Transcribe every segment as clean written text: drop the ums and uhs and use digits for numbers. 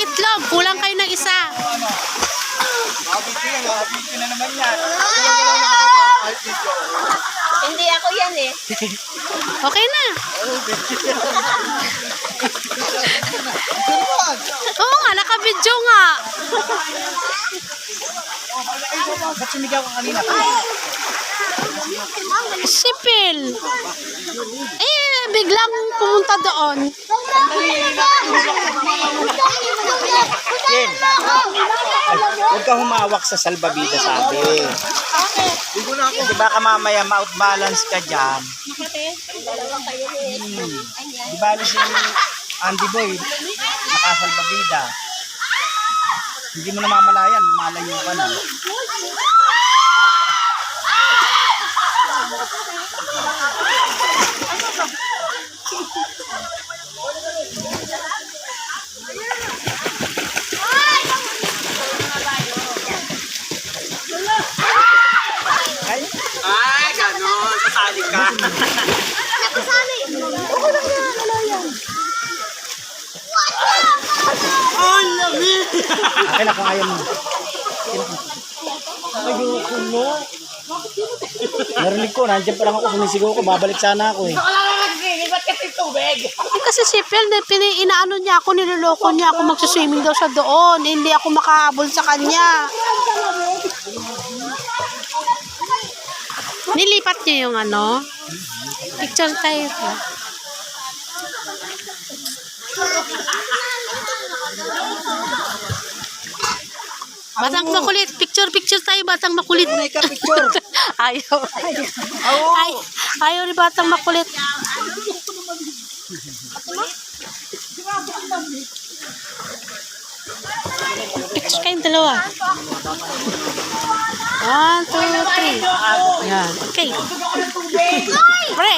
itlog. Kulang kayo ng isa. Video na naman yan. Hindi ako yan eh. Okay na. Oo nga, naka-video nga. Ba't sumigaw ka kanina? Sipil. Biglang pumunta doon. Ken, huwag ka humawak sa salbabida, sabi. Kasi baka mamaya ma-outbalance ka dyan. Di bali si Andy Boy, nakasalbabida. Hindi mo namamalayan, malayo ka na. Ay, gano'n. Kasali ka. Nakasali. Okay lang yan. Wala yan. Oh, lami! Akin na kung ayaw mo. Ayoko mo. Narinig ko, nandiyan pa lang ako. Sumisigaw ko, babalik sana ako eh. Kasi Sipil, inaano niya ako, niloloko niya ako, magsuswimming daw siya doon. Hindi ako makahabol sa kanya. Nilipat niya yung ano. Picture tayo. Batang makulit. Picture tayo, batang makulit. Ayaw. Ayaw ni batang makulit. Picture kayong dalawa. 1, 2, 3. Yan. Okay. Pre.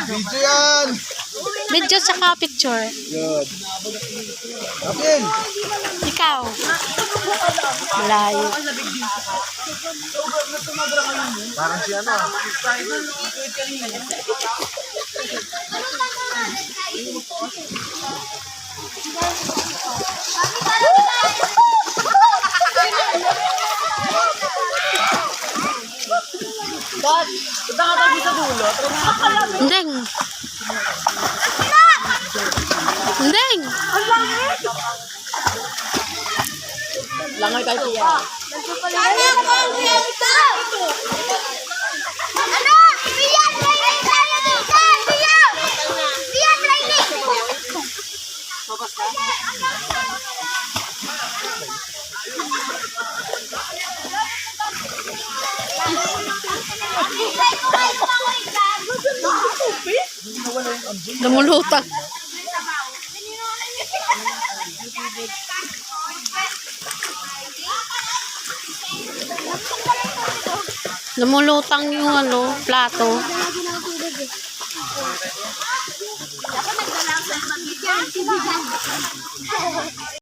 Video yan! Video tsaka picture. Good. Akin! Ikaw. Malayo. Parang si ano. Dad, punta ka tayo sa dulo. Ndeng. Ndeng. Langay tayo siya. Lumulutang. Lumulutang yung ano, plato. Ako nagdala sa